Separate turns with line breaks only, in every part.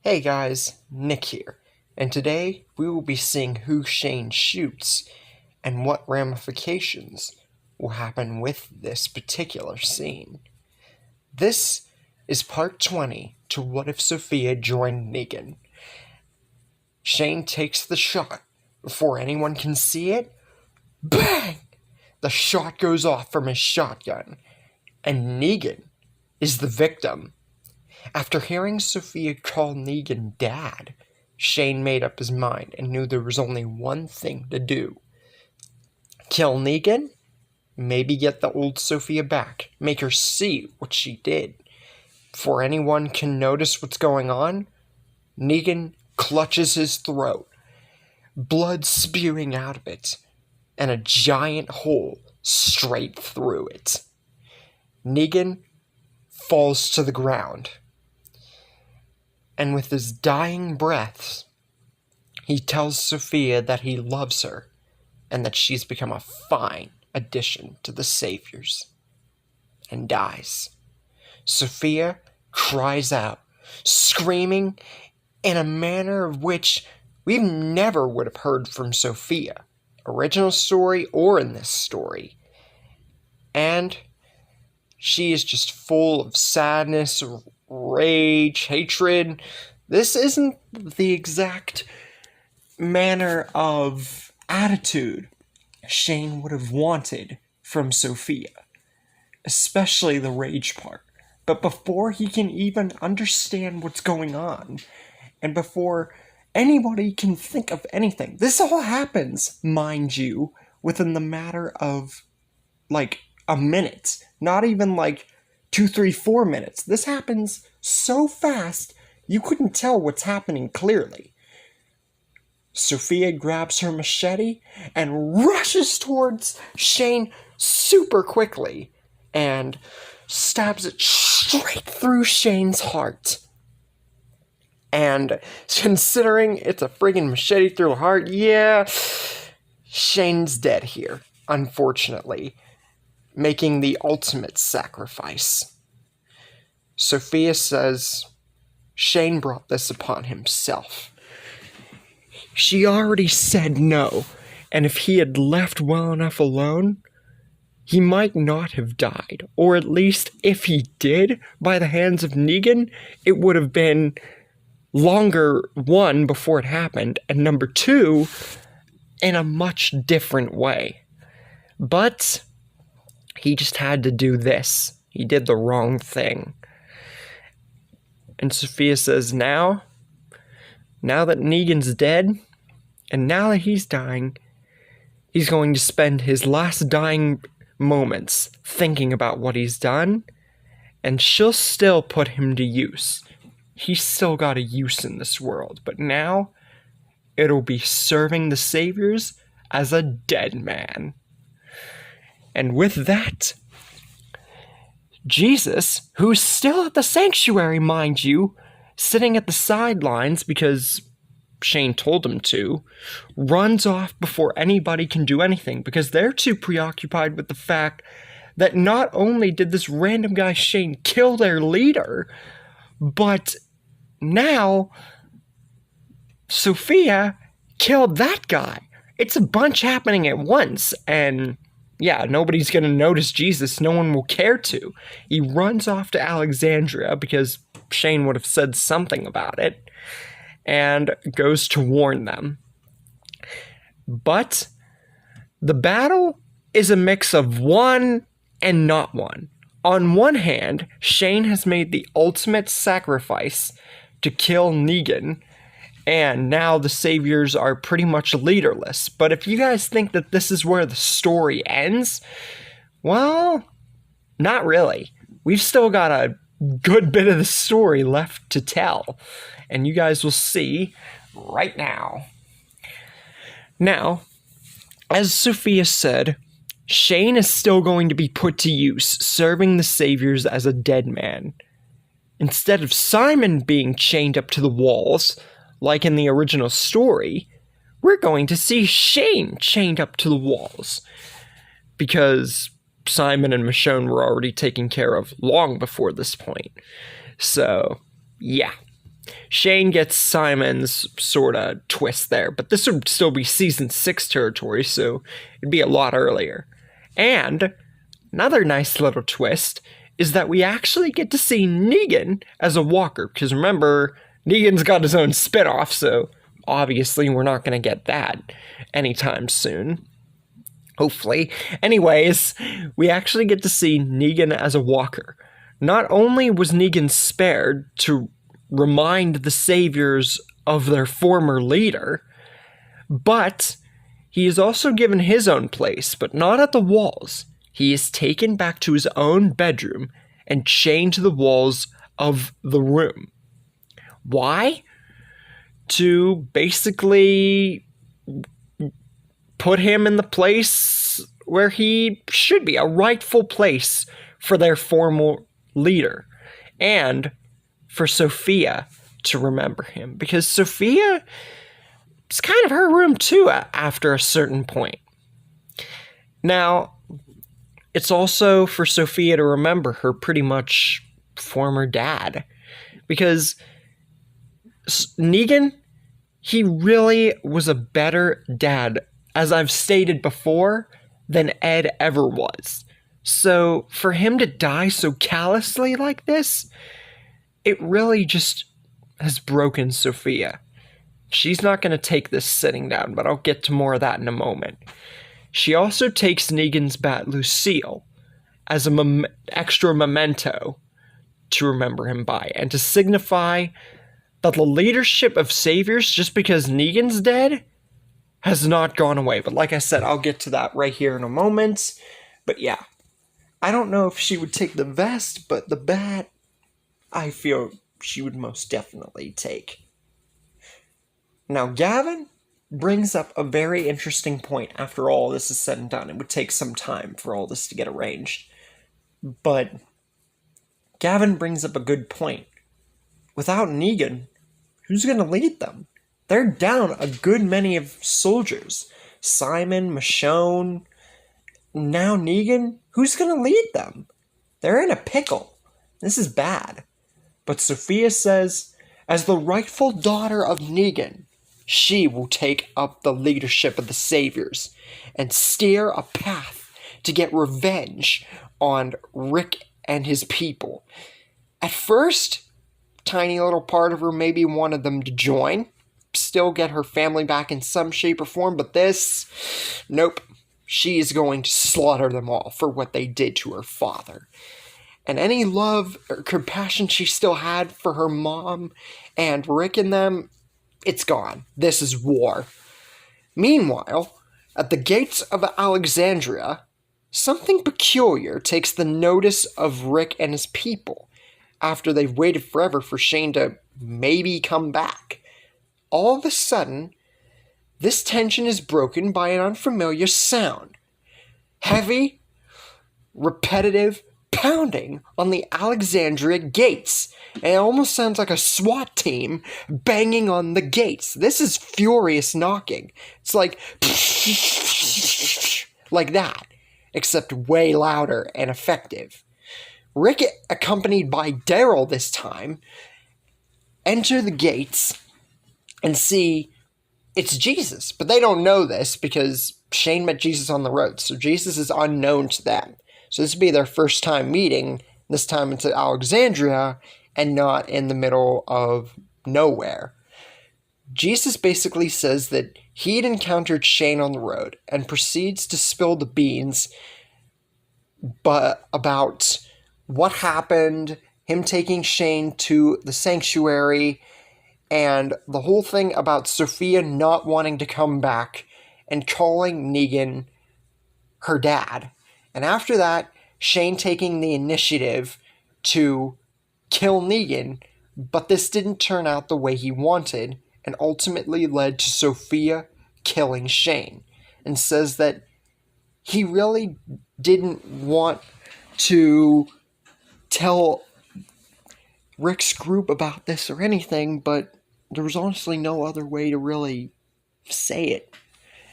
Hey guys, Nick here, and today we will be seeing who Shane shoots and what ramifications will happen with this particular scene. This is part 20 to What If Sophia Joined Negan. Shane takes the shot. Before anyone can see it, bang! The shot goes off from his shotgun, and Negan is the victim. After hearing Sophia call Negan Dad, Shane made up his mind and knew there was only one thing to do. Kill Negan, maybe get the old Sophia back, make her see what she did. Before anyone can notice what's going on, Negan clutches his throat, blood spewing out of it, and a giant hole straight through it. Negan falls to the ground. And with his dying breaths, he tells Sophia that he loves her and that she's become a fine addition to the Saviors, and dies. Sophia cries out, screaming in a manner of which we never would have heard from Sophia, original story or in this story. And she is just full of sadness, rage, hatred. This isn't the exact manner of attitude Shane would have wanted from Sophia, especially the rage part. But before he can even understand what's going on, and before anybody can think of anything, this all happens, mind you, within the matter of, a minute. Not even 2, 3, 4 minutes. This happens so fast, you couldn't tell what's happening clearly. Sophia grabs her machete and rushes towards Shane super quickly and stabs it straight through Shane's heart. And considering it's a friggin' machete through a heart, yeah, Shane's dead here, unfortunately, making the ultimate sacrifice. Sophia says Shane brought this upon himself. She already said no, and if he had left well enough alone, he might not have died. Or at least, if he did, by the hands of Negan, it would have been longer, one, before it happened, and number two, in a much different way. But he just had to do this. He did the wrong thing. And Sophia says, now that Negan's dead, and now that he's dying, he's going to spend his last dying moments thinking about what he's done, and she'll still put him to use. He's still got a use in this world, but now it'll be serving the Saviors as a dead man. And with that, Jesus, who's still at the sanctuary, mind you, sitting at the sidelines because Shane told him to, runs off before anybody can do anything because they're too preoccupied with the fact that not only did this random guy Shane kill their leader, but now Sophia killed that guy. It's a bunch happening at once, and yeah, nobody's going to notice Jesus. No one will care to. He runs off to Alexandria because Shane would have said something about it and goes to warn them. But the battle is a mix of one and not one. On one hand, Shane has made the ultimate sacrifice to kill Negan, and now the Saviors are pretty much leaderless. But if you guys think that this is where the story ends, well, not really. We've still got a good bit of the story left to tell, and you guys will see right now. Now, as Sophia said, Shane is still going to be put to use, serving the Saviors as a dead man. Instead of Simon being chained up to the walls, like in the original story, we're going to see Shane chained up to the walls. Because Simon and Michonne were already taken care of long before this point. So, yeah. Shane gets Simon's sort of twist there, but this would still be season 6 territory, so it'd be a lot earlier. And another nice little twist is that we actually get to see Negan as a walker, because remember, Negan's got his own spinoff, so obviously we're not going to get that anytime soon. Hopefully. Anyways, we actually get to see Negan as a walker. Not only was Negan spared to remind the saviors of their former leader, but he is also given his own place, but not at the walls. He is taken back to his own bedroom and chained to the walls of the room. Why? To basically put him in the place where he should be, a rightful place for their former leader. And for Sophia to remember him, because Sophia, it's kind of her room too after a certain point. Now, it's also for Sophia to remember her pretty much former dad, because Negan, he really was a better dad, as I've stated before, than Ed ever was. So for him to die so callously like this, it really just has broken Sophia. She's not going to take this sitting down, but I'll get to more of that in a moment. She also takes Negan's bat Lucille as an extra memento to remember him by, and to signify that the leadership of saviors, just because Negan's dead, has not gone away. But like I said, I'll get to that right here in a moment. But yeah, I don't know if she would take the vest, but the bat, I feel she would most definitely take. Now, Gavin brings up a very interesting point after all this is said and done. It would take some time for all this to get arranged. But Gavin brings up a good point. Without Negan, who's going to lead them? They're down a good many of soldiers. Simon, Michonne, now Negan. Who's going to lead them? They're in a pickle. This is bad. But Sophia says, as the rightful daughter of Negan, she will take up the leadership of the saviors and steer a path to get revenge on Rick and his people. At first, tiny little part of her maybe wanted them to join, still get her family back in some shape or form, but this, nope. She is going to slaughter them all for what they did to her father. And any love or compassion she still had for her mom and Rick and them, it's gone. This is war. Meanwhile, at the gates of Alexandria, something peculiar takes the notice of Rick and his people after they've waited forever for Shane to maybe come back. All of a sudden, this tension is broken by an unfamiliar sound. Heavy, repetitive pounding on the Alexandria gates. And it almost sounds like a SWAT team banging on the gates. This is furious knocking. It's like like that, except way louder and effective. Rick, accompanied by Daryl this time, enter the gates and see it's Jesus. But they don't know this because Shane met Jesus on the road, so Jesus is unknown to them. So this would be their first time meeting, this time into Alexandria, and not in the middle of nowhere. Jesus basically says that he'd encountered Shane on the road, and proceeds to spill the beans about what happened, him taking Shane to the sanctuary, and the whole thing about Sophia not wanting to come back and calling Negan her dad. And after that, Shane taking the initiative to kill Negan, but this didn't turn out the way he wanted, and ultimately led to Sophia killing Shane, and says that he really didn't want to tell Rick's group about this or anything, but there was honestly no other way to really say it.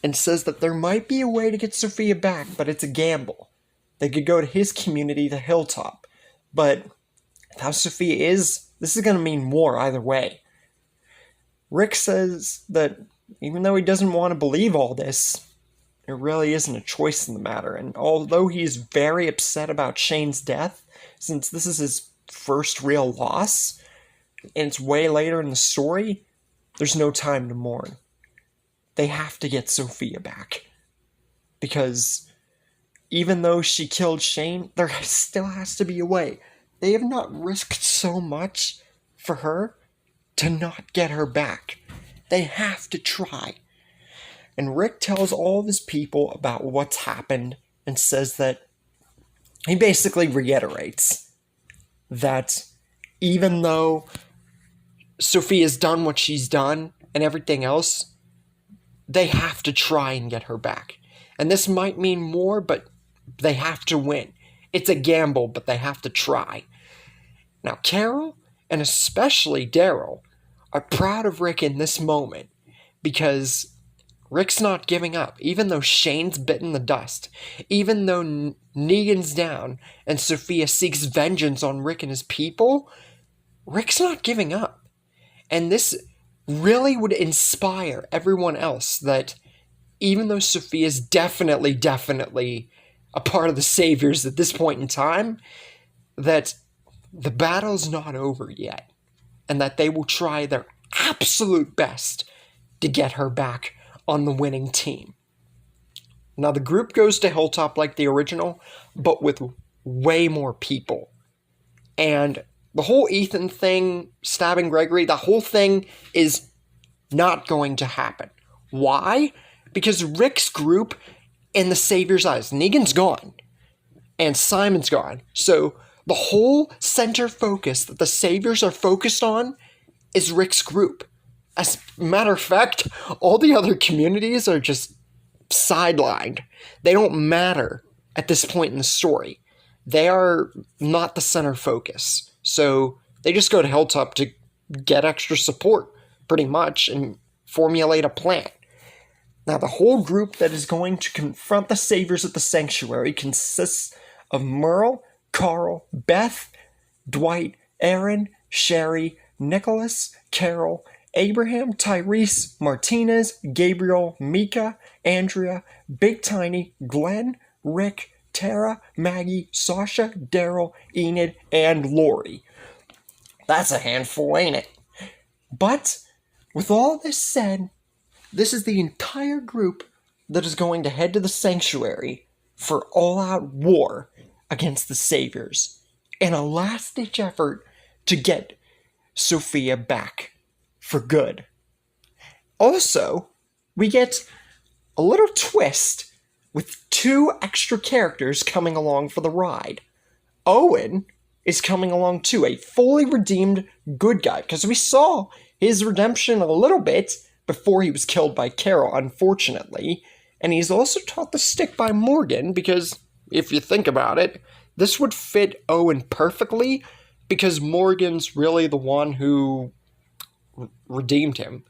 And says that there might be a way to get Sophia back, but it's a gamble. They could go to his community, the Hilltop. But how Sophia is, this is going to mean war either way. Rick says that even though he doesn't want to believe all this, there really isn't a choice in the matter. And although he's very upset about Shane's death, since this is his first real loss, and it's way later in the story, there's no time to mourn. They have to get Sophia back. Because even though she killed Shane, there still has to be a way. They have not risked so much for her to not get her back. They have to try. And Rick tells all of his people about what's happened and says that he basically reiterates that even though Sophia's done what she's done and everything else, they have to try and get her back. And this might mean more, but they have to win. It's a gamble, but they have to try. Now, Carol, and especially Daryl, are proud of Rick in this moment because Rick's not giving up, even though Shane's bitten the dust, even though Negan's down and Sophia seeks vengeance on Rick and his people. Rick's not giving up. And this really would inspire everyone else that even though Sophia's definitely a part of the Saviors at this point in time, that the battle's not over yet, and that they will try their absolute best to get her back on the winning team. Now, the group goes to Hilltop like the original, but with way more people. And the whole Ethan thing, stabbing Gregory, the whole thing is not going to happen. Why? Because Rick's group, in the Savior's eyes, Negan's gone, and Simon's gone. So the whole center focus that the Saviors are focused on is Rick's group. As a matter of fact, all the other communities are just sidelined. They don't matter at this point in the story. They are not the center focus. So they just go to Hilltop to get extra support, pretty much, and formulate a plan. Now, the whole group that is going to confront the Saviors at the Sanctuary consists of Merle, Carl, Beth, Dwight, Aaron, Sherry, Nicholas, Carol, Abraham, Tyrese, Martinez, Gabriel, Mika, Andrea, Big Tiny, Glenn, Rick, Tara, Maggie, Sasha, Daryl, Enid, and Lori. That's a handful, ain't it? But, with all this said, this is the entire group that is going to head to the Sanctuary for all-out war against the Saviors in a last-ditch effort to get Sophia back for good. Also, we get a little twist with 2 extra characters coming along for the ride. Owen is coming along too, a fully redeemed good guy, because we saw his redemption a little bit before he was killed by Carol, unfortunately, and he's also taught the stick by Morgan, because if you think about it, this would fit Owen perfectly, because Morgan's really the one who redeemed him.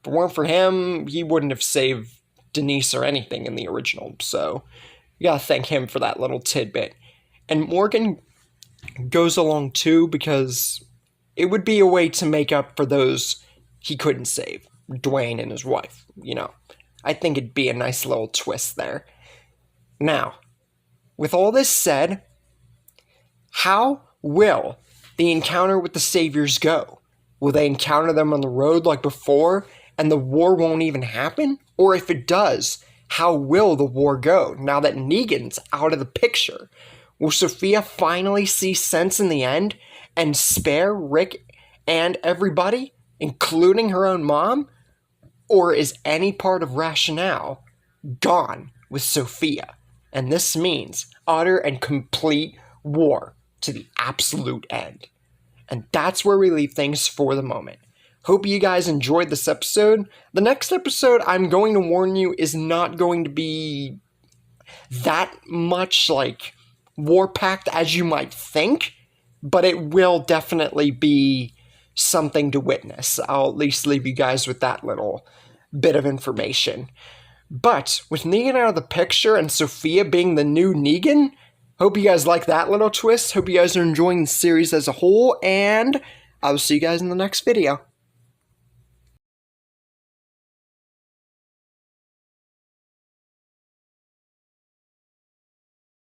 If it weren't for him, he wouldn't have saved Denise or anything in the original, so you gotta thank him for that little tidbit. And Morgan goes along too because it would be a way to make up for those he couldn't save, Dwayne and his wife, you know. I think it'd be a nice little twist there. Now, with all this said, how will the encounter with the Saviors go? Will they encounter them on the road like before, and the war won't even happen? Or if it does, how will the war go now that Negan's out of the picture? Will Sophia finally see sense in the end and spare Rick and everybody, including her own mom? Or is any part of rationale gone with Sophia? And this means utter and complete war to the absolute end. And that's where we leave things for the moment. Hope you guys enjoyed this episode. The next episode, I'm going to warn you, is not going to be that much like war-packed as you might think, but it will definitely be something to witness. I'll at least leave you guys with that little bit of information. But with Negan out of the picture and Sophia being the new Negan, hope you guys like that little twist. Hope you guys are enjoying the series as a whole, and I will see you guys in the next video.